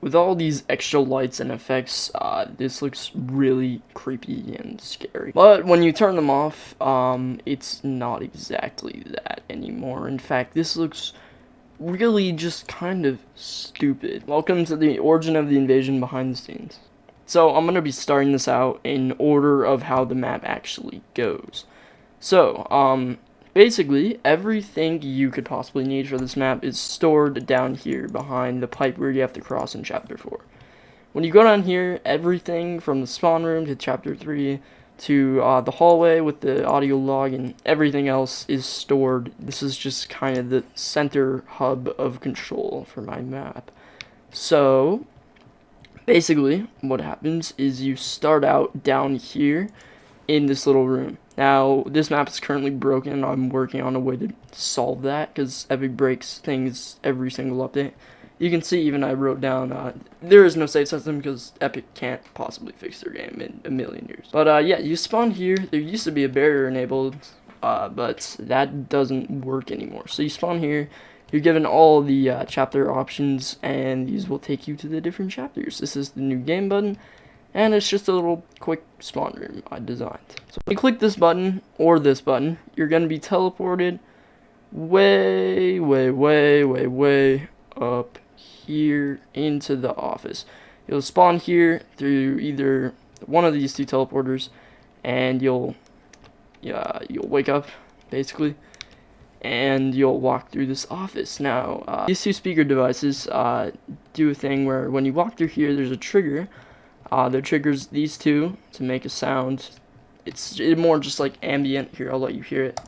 with all these extra lights and effects, this looks really creepy and scary. But when you turn them off, it's not exactly that anymore. In fact, this looks really just kind of stupid. Welcome to the origin of the invasion behind the scenes. So I'm going to be starting this out in order of how the map actually goes. So, basically, everything you could possibly need for this map is stored down here behind the pipe where you have to cross in Chapter 4. When you go down here, everything from the spawn room to Chapter 3 to the hallway with the audio log and everything else is stored. This is just kind of the center hub of control for my map. So, basically, what happens is you start out down here in this little room. Now, this map is currently broken. I'm working on a way to solve that because Epic breaks things every single update. You can see even I wrote down, there is no save system because Epic can't possibly fix their game in a million years. But yeah, you spawn here. There used to be a barrier enabled, but that doesn't work anymore. So you spawn here. You're given all the chapter options, and these will take you to the different chapters. This is the new game button. And it's just a little quick spawn room I designed. So when you click this button, or this button, you're going to be teleported way up here into the office. You'll spawn here through either one of these two teleporters, and you'll wake up, basically, and you'll walk through this office. Now, these two speaker devices do a thing where when you walk through here, there's a trigger. That triggers these two to make a sound. It's more just like ambient. Here, I'll let you hear it.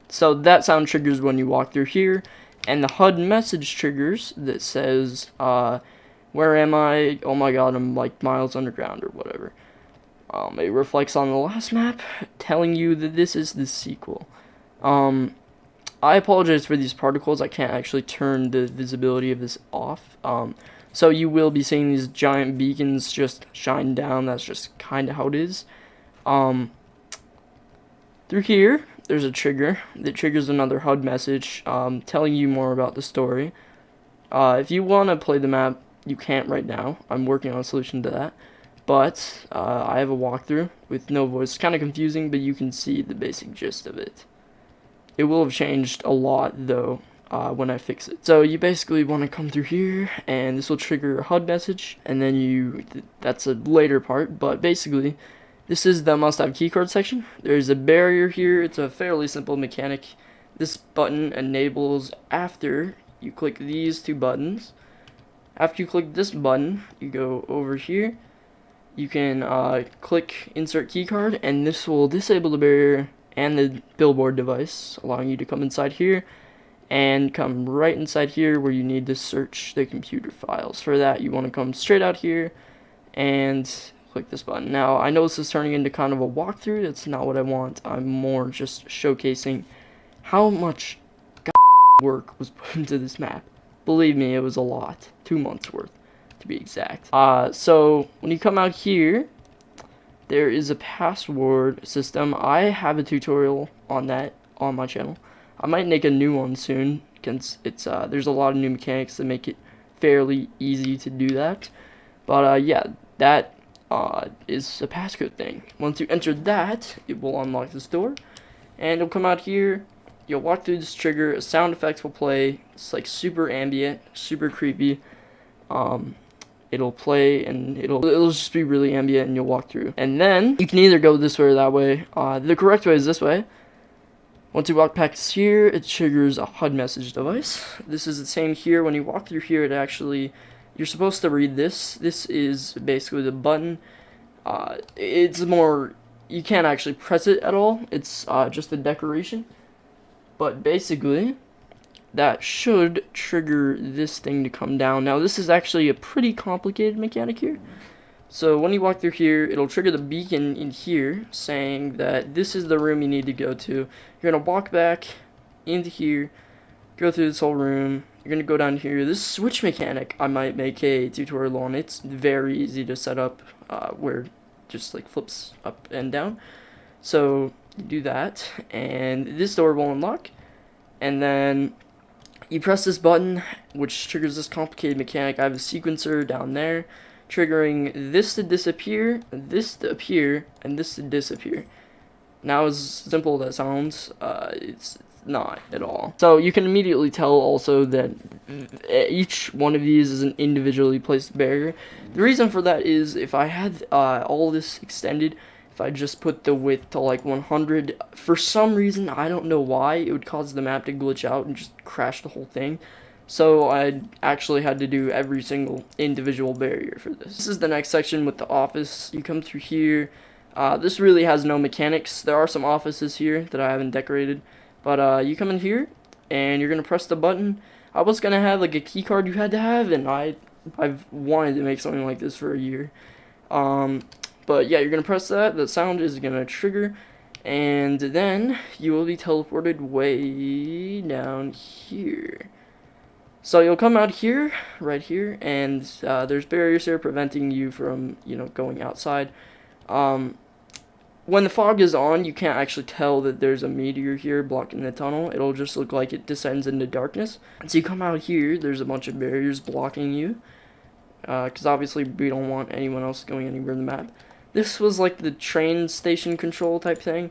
So that sound triggers when you walk through here, and the HUD message triggers that says, where am I? Oh my god, I'm like miles underground or whatever. It reflects on the last map, telling you that this is the sequel. I apologize for these particles. I can't actually turn the visibility of this off. So you will be seeing these giant beacons just shine down. That's just kind of how it is. Through here, there's a trigger that triggers another HUD message telling you more about the story. If you want to play the map, you can't right now. I'm working on a solution to that. But I have a walkthrough with no voice. It's kind of confusing, but you can see the basic gist of it. It will have changed a lot, though, when I fix it. So you basically want to come through here, and this will trigger a HUD message, and then that's a later part, but basically, this is the must-have keycard section. There's a barrier here. It's a fairly simple mechanic. This button enables after you click these two buttons. After you click this button, you go over here. You can click insert keycard, and this will disable the barrier and the billboard device, allowing you to come inside here and come right inside here where you need to search the computer files. For that, you want to come straight out here and click this button. Now, I know this is turning into kind of a walkthrough. That's not what I want. I'm more just showcasing how much work was put into this map. Believe me, it was a lot. 2 months worth, to be exact. So, when you come out here, there is a password system. I have a tutorial on that on my channel. I might make a new one soon, because there's a lot of new mechanics that make it fairly easy to do that. But yeah, that is a passcode thing. Once you enter that, it will unlock this door, and it'll come out here. You'll walk through this trigger. A sound effects will play. It's like super ambient, super creepy. It'll play, and it'll just be really ambient, and you'll walk through. And then you can either go this way or that way. The correct way is this way. Once you walk past here, it triggers a HUD message device. This is the same here. When you walk through here, you're supposed to read this. This is basically the button. It's more, you can't actually press it at all. It's just a decoration. But basically, that should trigger this thing to come down. Now, this is actually a pretty complicated mechanic here. So when you walk through here, it'll trigger the beacon in here, saying that this is the room you need to go to. You're going to walk back into here, go through this whole room. You're going to go down here. This switch mechanic, I might make a tutorial on. It's very easy to set up, where it just like flips up and down. So you do that, and this door will unlock. and then you press this button, which triggers this complicated mechanic. I have a sequencer down there, triggering this to disappear, this to appear, and this to disappear. Now, as simple as that sounds, it's not at all. So you can immediately tell also that each one of these is an individually placed barrier. The reason for that is if I had all this extended, if I just put the width to like 100, for some reason, I don't know why, it would cause the map to glitch out and just crash the whole thing. So I actually had to do every single individual barrier for this. This is the next section with the office. You come through here. This really has no mechanics. There are some offices here that I haven't decorated. But you come in here, and you're going to press the button. I was going to have like a key card you had to have, and I've wanted to make something like this for a year. But yeah, you're going to press that. The sound is going to trigger. And then you will be teleported way down here. So you'll come out here, right here, and there's barriers here preventing you from, going outside. When the fog is on, you can't actually tell that there's a meteor here blocking the tunnel. It'll just look like it descends into darkness. So you come out here, there's a bunch of barriers blocking you. Because obviously we don't want anyone else going anywhere in the map. This was like the train station control type thing.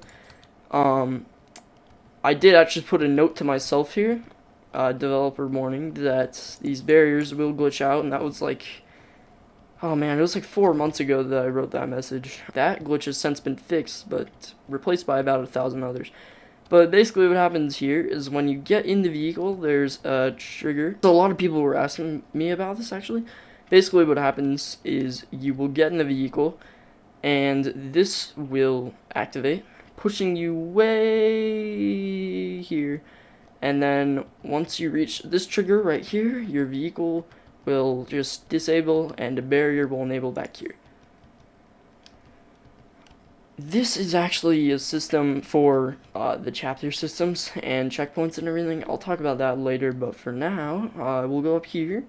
I did actually put a note to myself here, developer warning, that these barriers will glitch out, and that was like, oh man, it was like 4 months ago that I wrote that message. That glitch has since been fixed, but replaced by about 1,000 others. But basically what happens here is when you get in the vehicle, there's a trigger. So a lot of people were asking me about this actually. Basically what happens is you will get in the vehicle, and this will activate, pushing you way here. And then once you reach this trigger right here, your vehicle will just disable and a barrier will enable back here. This is actually a system for the chapter systems and checkpoints and everything. I'll talk about that later, but for now, we'll go up here.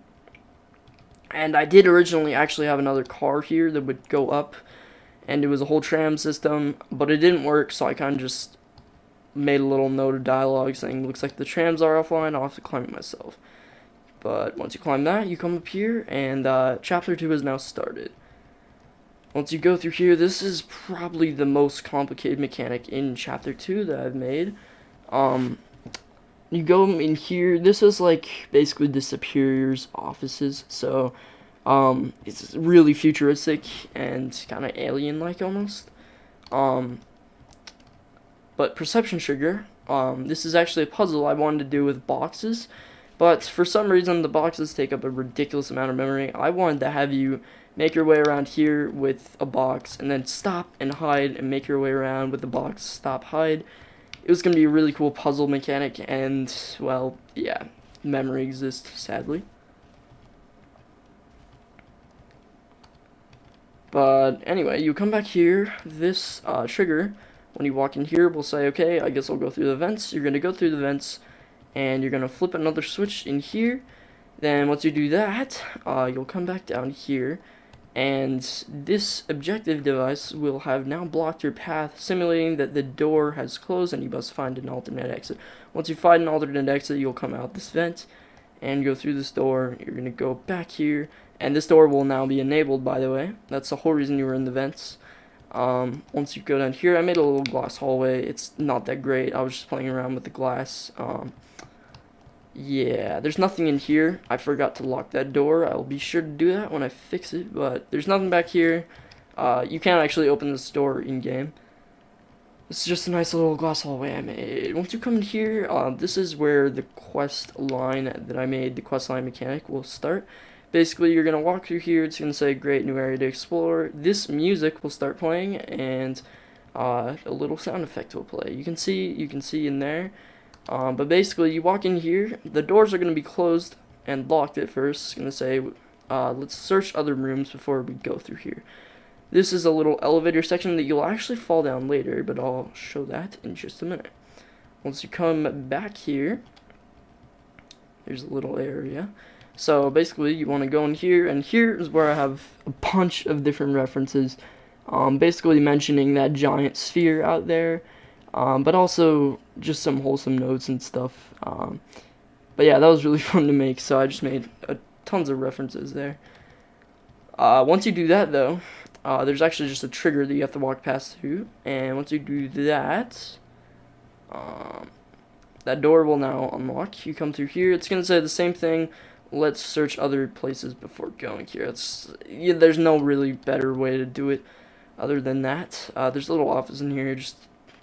And I did originally actually have another car here that would go up, and it was a whole tram system, but it didn't work, so I kind of just made a little note of dialogue saying, looks like the trams are offline, I'll have to climb it myself. But once you climb that, you come up here, and Chapter 2 is now started. Once you go through here, this is probably the most complicated mechanic in Chapter 2 that I've made. You go in here, this is like basically the Superior's offices, so it's really futuristic and kind of alien-like almost. But Perception Trigger, this is actually a puzzle I wanted to do with boxes, but for some reason the boxes take up a ridiculous amount of memory. I wanted to have you make your way around here with a box, and then stop and hide, and make your way around with the box, stop, hide. It was going to be a really cool puzzle mechanic, and, well, yeah, memory exists, sadly. But anyway, you come back here, this trigger, when you walk in here, will say, okay, I guess I'll go through the vents. You're going to go through the vents, and you're going to flip another switch in here. Then once you do that, you'll come back down here, and this objective device will have now blocked your path, simulating that the door has closed and you must find an alternate exit. Once you find an alternate exit, you'll come out this vent and go through this door. You're going to go back here, and this door will now be enabled, by the way. That's the whole reason you were in the vents. Once you go down here, I made a little glass hallway. It's not that great. I was just playing around with the glass. Yeah, there's nothing in here. I forgot to lock that door. I'll be sure to do that when I fix it, but there's nothing back here. You can't actually open this door in-game. It's just a nice little glass hallway I made. Once you come in here, this is where the quest line that I made, the quest line mechanic, will start. Basically, you're going to walk through here. It's going to say, great new area to explore. This music will start playing, and a little sound effect will play. You can see in there. But basically, you walk in here, the doors are going to be closed and locked at first. It's going to say, let's search other rooms before we go through here. This is a little elevator section that you'll actually fall down later, but I'll show that in just a minute. Once you come back here, there's a little area. So basically, you want to go in here, and here is where I have a bunch of different references. Basically mentioning that giant sphere out there. but also just some wholesome notes and stuff. But yeah, that was really fun to make, so I just made tons of references there. Once you do that, though, there's actually just a trigger that you have to walk past through, and once you do that, that door will now unlock. You come through here, it's going to say the same thing. Let's search other places before going here. There's no really better way to do it other than that. There's a little office in here, just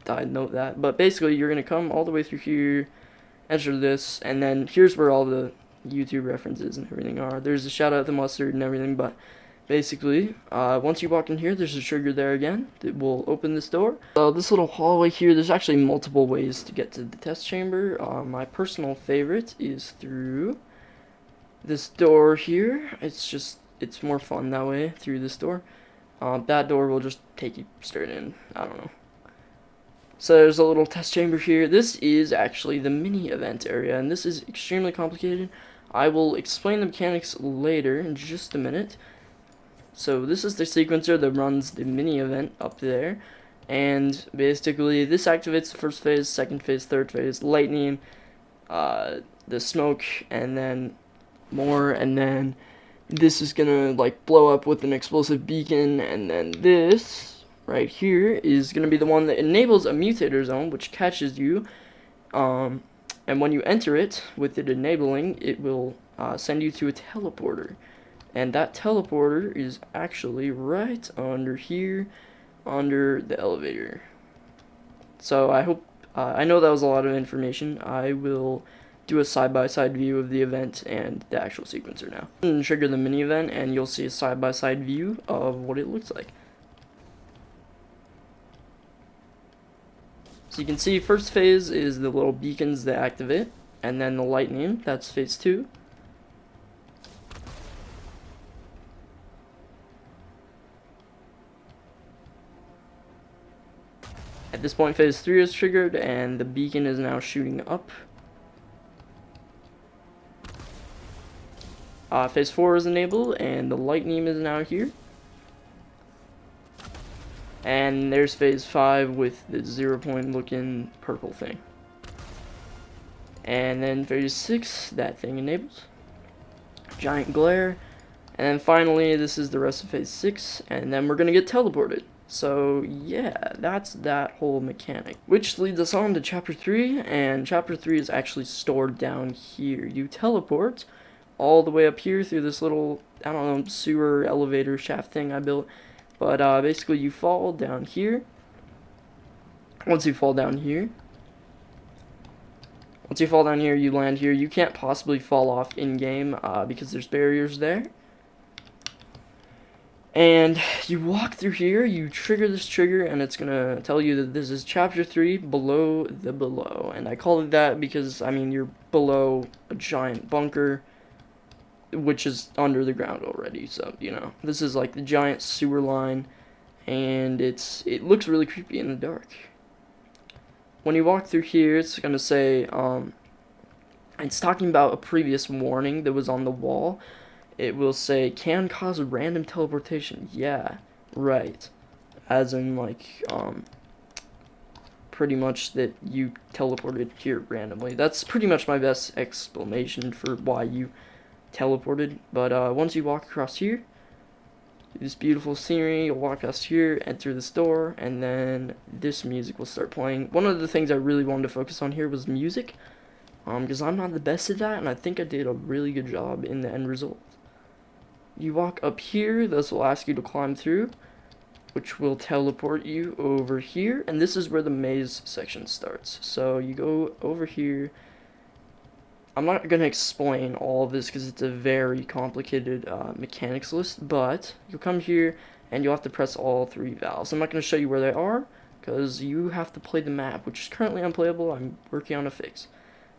I'd note that. But basically, you're going to come all the way through here, enter this, and then here's where all the YouTube references and everything are. There's a shout out to Mustard and everything, but basically, once you walk in here, there's a trigger there again that will open this door. So this little hallway here, there's actually multiple ways to get to the test chamber. My personal favorite is through this door here. It's more fun that way, through this door. That door will just take you straight in. I don't know. So there's a little test chamber here. This is actually the mini event area, and this is extremely complicated. I will explain the mechanics later in just a minute. So this is the sequencer that runs the mini event up there, and basically this activates the first phase, second phase, third phase, lightning, the smoke, and then more, and then this is gonna like blow up with an explosive beacon, and then this right here is gonna be the one that enables a mutator zone, which catches you, and when you enter it with it enabling, it will send you to a teleporter. And that teleporter is actually right under here, under the elevator. So I hope, I know that was a lot of information. I will do a side-by-side view of the event and the actual sequencer now. And trigger the mini event, and you'll see a side-by-side view of what it looks like. So you can see first phase is the little beacons that activate, and then the lightning, that's phase 2. At this point, phase 3 is triggered, and the beacon is now shooting up. Phase 4 is enabled, and the lightning is now here. And there's phase 5 with the 0-point looking purple thing. And then phase 6, that thing enables. Giant glare. And then finally, this is the rest of phase 6, and then we're gonna get teleported. So yeah, that's that whole mechanic. Which leads us on to chapter 3, and chapter 3 is actually stored down here. You teleport all the way up here through this little, I don't know, sewer elevator shaft thing I built. But basically you fall down here. Once you fall down here, you land here. You can't possibly fall off in-game because there's barriers there. And you walk through here, you trigger this trigger, and it's gonna tell you that this is chapter 3, below the below. And I call it that because, I mean, you're below a giant bunker, which is under the ground already. So, you know, this is like the giant sewer line, and it looks really creepy in the dark. When you walk through here, it's gonna say, it's talking about a previous warning that was on the wall. It will say, can cause random teleportation. Yeah, right. As in, like, pretty much that you teleported here randomly. That's pretty much my best explanation for why you teleported. But once you walk across here, this beautiful scenery, you'll walk past here, enter this door, and then this music will start playing. One of the things I really wanted to focus on here was music, because I'm not the best at that, and I think I did a really good job in the end result. You walk up here, this will ask you to climb through, which will teleport you over here, and this is where the maze section starts. So you go over here. I'm not going to explain all of this because it's a very complicated mechanics list, but you'll come here and you'll have to press all 3 valves. I'm not going to show you where they are because you have to play the map, which is currently unplayable. I'm working on a fix.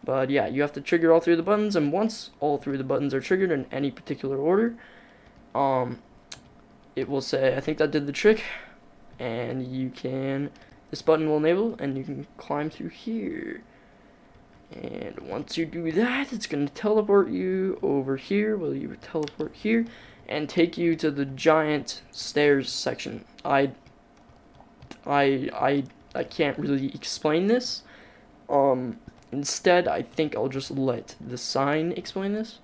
But yeah, you have to trigger all 3 of the buttons, and once all 3 of the buttons are triggered in any particular order, it will say, I think that did the trick, and this button will enable, and you can climb through here. And once you do that, it's going to teleport you over here, well, you would teleport here, and take you to the giant stairs section. I I can't really explain this. Instead, I think I'll just let the sign explain this.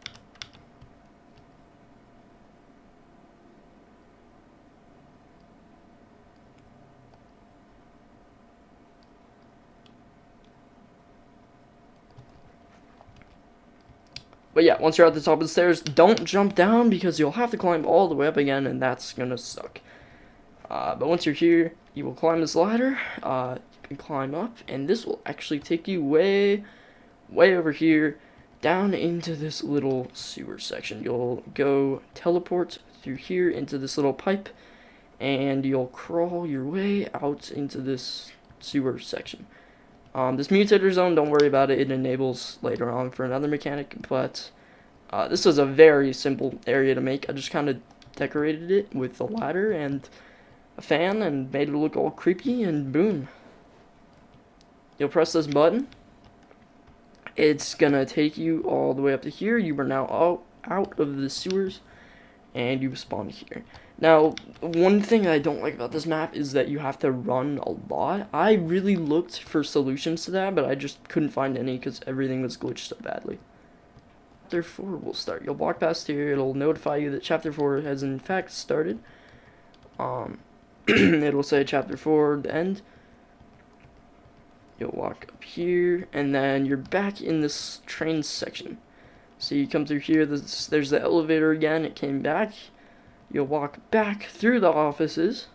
But yeah, once you're at the top of the stairs, don't jump down because you'll have to climb all the way up again, and that's gonna suck. But once you're here, you will climb this ladder. You can climb up, and this will actually take you way over here, down into this little sewer section. You'll go teleport through here into this little pipe, and you'll crawl your way out into this sewer section. This mutator zone, don't worry about it. It enables later on for another mechanic, but this was a very simple area to make. I just kind of decorated it with a ladder and a fan and made it look all creepy, and boom. You'll press this button. It's gonna take you all the way up to here. You are now out of the sewers, and you spawn here. Now, one thing I don't like about this map is that you have to run a lot. I really looked for solutions to that, but I just couldn't find any because everything was glitched so badly. Chapter 4 will start. You'll walk past here. It'll notify you that Chapter 4 has in fact started. It'll say Chapter 4, the end. You'll walk up here, and then you're back in this train section. So you come through here, there's the elevator again, it came back. You'll walk back through the offices,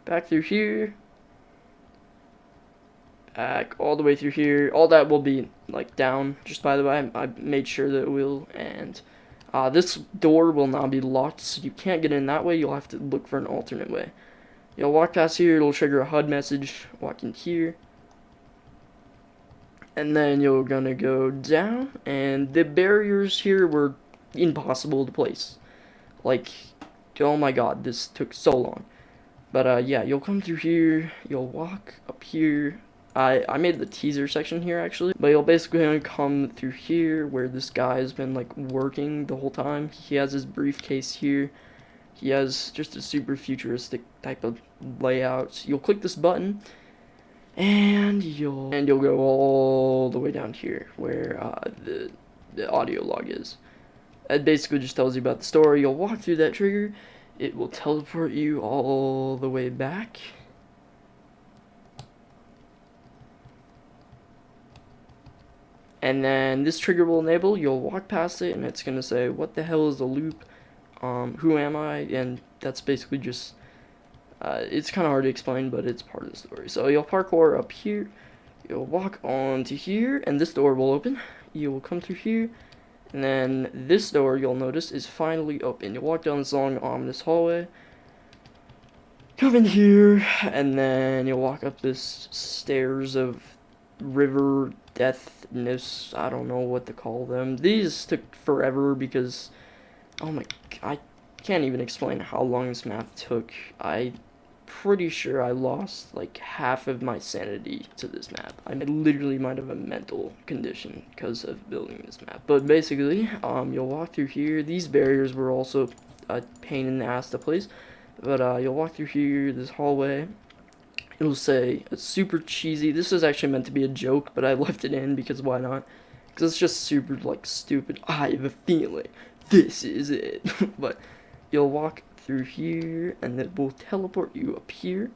back through here, back all the way through here. All that will be, like, down, just by the way. I made sure that it will, and this door will now be locked, so you can't get in that way. You'll have to look for an alternate way. You'll walk past here, it'll trigger a HUD message, walk in here. And then you're gonna go down, and the barriers here were impossible to place. Like, oh my god, this took so long. But yeah, you'll come through here, you'll walk up here. I made the teaser section here actually, but you'll basically come through here where this guy has been like working the whole time. He has his briefcase here. He has just a super futuristic type of layout. You'll click this button, and you'll go all the way down here where the audio log is. It basically just tells you about the story. You'll walk through that trigger. It will teleport you all the way back. And then this trigger will enable. You'll walk past it, and it's gonna say, "What the hell is a loop? Who am I?" And that's basically just. It's kind of hard to explain, but it's part of the story. So you'll parkour up here, you'll walk on to here, and this door will open. You will come through here, and then this door, you'll notice, is finally open. You'll walk down this long, ominous hallway, come in here, and then you'll walk up this stairs of river deathness. I don't know what to call them. These took forever because, oh my, I can't even explain how long this map took. I'm pretty sure I lost like half of my sanity to this map. I literally might have a mental condition because of building this map. But basically, you'll walk through here. These barriers were also a pain in the ass to place. But you'll walk through here, this hallway. It'll say, it's super cheesy. This is actually meant to be a joke, but I left it in because why not? Because it's just super, like, stupid. I have a feeling this is it. But you'll walk through here, and it will teleport you up here.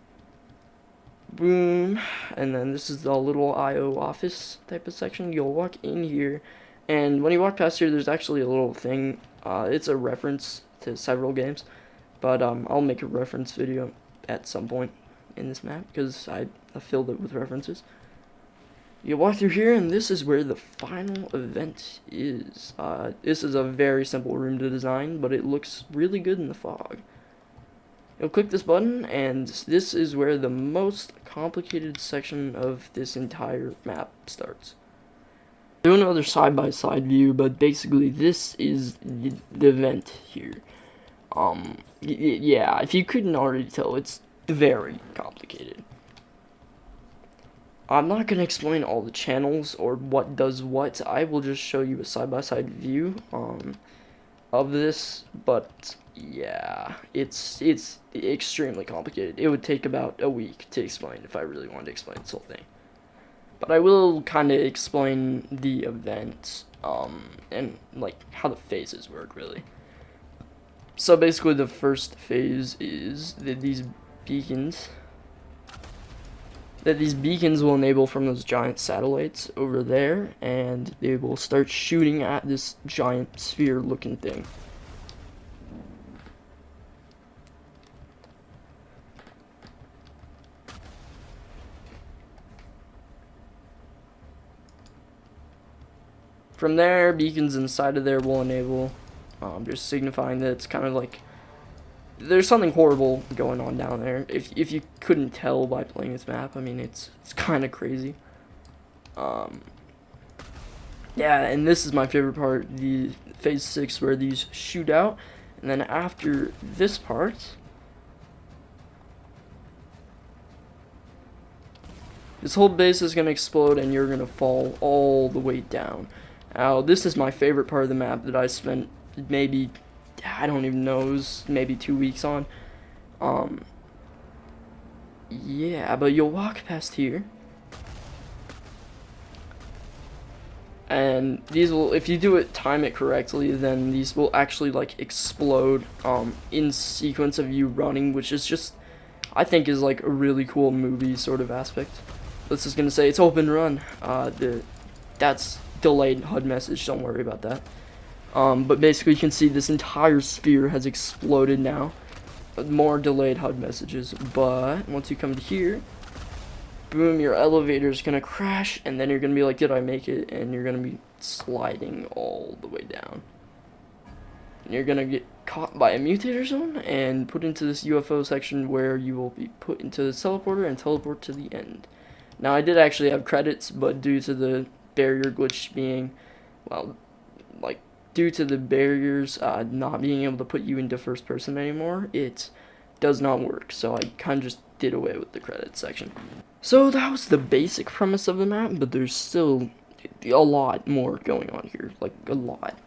Boom. And then this is the little IO office type of section. You'll walk in here, and when you walk past here, there's actually a little thing. It's a reference to several games, but I'll make a reference video at some point in this map because I filled it with references. You walk through here, and this is where the final event is. This is a very simple room to design, but it looks really good in the fog. You'll click this button, and this is where the most complicated section of this entire map starts. Do another side-by-side view, but basically this is the event here. Yeah, if you couldn't already tell, it's very complicated. I'm not going to explain all the channels or what does what. I will just show you a side-by-side view. of this, but yeah, it's extremely complicated. It would take about a week to explain if I really wanted to explain this whole thing. But I will kind of explain the event, and like how the phases work really. So basically the first phase is that these beacons will enable from those giant satellites over there, and they will start shooting at this giant sphere looking thing. From there, beacons inside of there will enable, just signifying that it's kind of like there's something horrible going on down there. If you couldn't tell by playing this map, I mean it's kind of crazy. Yeah, and this is my favorite part, the phase 6 where these shoot out, and then after this part, this whole base is gonna explode and you're gonna fall all the way down. Now, this is my favorite part of the map that I spent maybe, I don't even know, it was maybe 2 weeks on. Yeah, but you'll walk past here. And these will, if you time it correctly, then these will actually like explode in sequence of you running, which is just, I think is like a really cool movie sort of aspect. This is gonna say it's open run. That's delayed HUD message, don't worry about that. But basically you can see this entire sphere has exploded now. More delayed HUD messages, but once you come to here, boom, your elevator is gonna crash, and then you're gonna be like, did I make it? And you're gonna be sliding all the way down. And you're gonna get caught by a mutator zone and put into this UFO section where you will be put into the teleporter and teleport to the end. Now, I did actually have credits, but due to the barrier glitch being, well, like, due to the barriers not being able to put you into first person anymore, it does not work. So I kind of just did away with the credits section. So that was the basic premise of the map, but there's still a lot more going on here. Like, a lot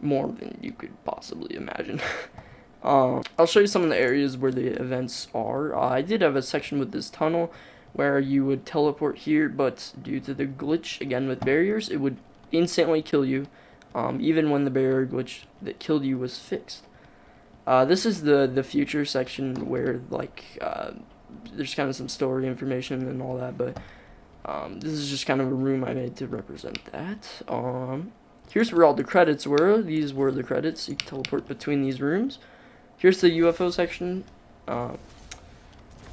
more than you could possibly imagine. I'll show you some of the areas where the events are. I did have a section with this tunnel where you would teleport here, but due to the glitch, again with barriers, it would instantly kill you, even when the barrier glitch that killed you was fixed. This is the future section where, like, there's kind of some story information and all that, but this is just kind of a room I made to represent that. Here's where all the credits were. These were the credits. You can teleport between these rooms. Here's the UFO section.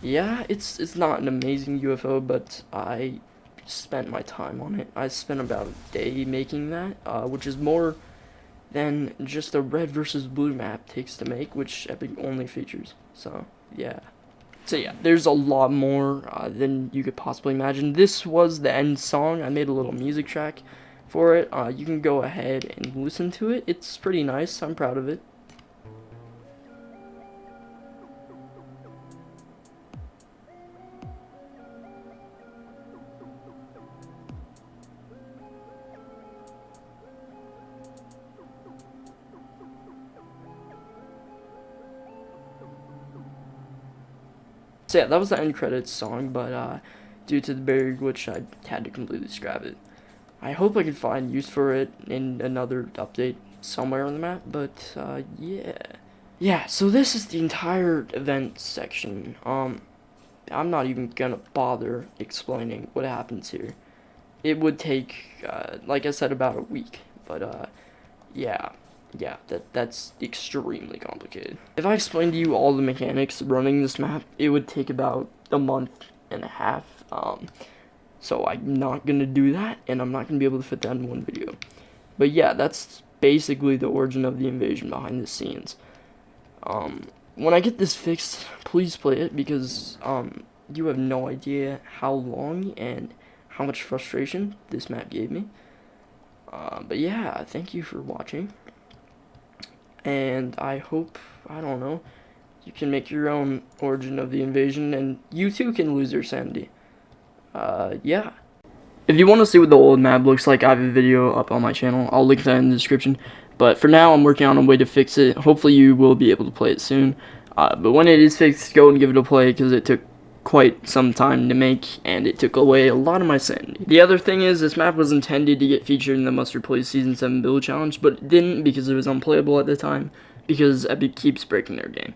Yeah, it's not an amazing UFO, but I spent my time on it. I spent about a day making that, which is more than just a red versus blue map takes to make, which Epic only features. So yeah, there's a lot more than you could possibly imagine. This was the end song. I made a little music track for it. You can go ahead and listen to it. It's pretty nice. I'm proud of it. So yeah, that was the end credits song, but due to the barrier glitch, I had to completely scrap it. I hope I can find use for it in another update somewhere on the map, but yeah. Yeah, so this is the entire event section. I'm not even gonna bother explaining what happens here. It would take, like I said, about a week, but yeah, that's extremely complicated. If I explained to you all the mechanics running this map, it would take about a month and a half. So I'm not gonna do that, and I'm not gonna be able to fit that in one video. But yeah, that's basically the origin of the invasion behind the scenes. When I get this fixed, please play it, because you have no idea how long and how much frustration this map gave me. But yeah, thank you for watching. And I hope, I don't know, you can make your own origin of the invasion, and you too can lose your sanity. Yeah. If you want to see what the old map looks like, I have a video up on my channel. I'll link that in the description. But for now, I'm working on a way to fix it. Hopefully you will be able to play it soon. But when it is fixed, go and give it a play, because it took quite some time to make, and it took away a lot of my sanity. The other thing is, this map was intended to get featured in the Mustard Plays Season 7 build challenge, but it didn't because it was unplayable at the time, because Epic keeps breaking their game.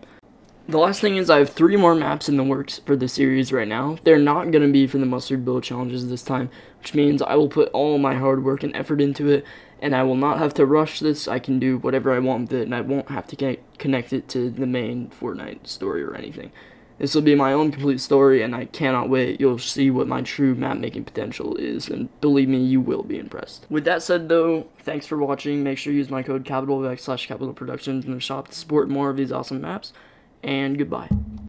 The last thing is, I have 3 more maps in the works for the series right now. They're not going to be for the Mustard build challenges this time, which means I will put all my hard work and effort into it, and I will not have to rush this. I can do whatever I want with it, and I won't have to connect it to the main Fortnite story or anything. This will be my own complete story, and I cannot wait. You'll see what my true map-making potential is, and believe me, you will be impressed. With that said, though, thanks for watching. Make sure you use my code VEX/Productions in the shop to support more of these awesome maps, and goodbye.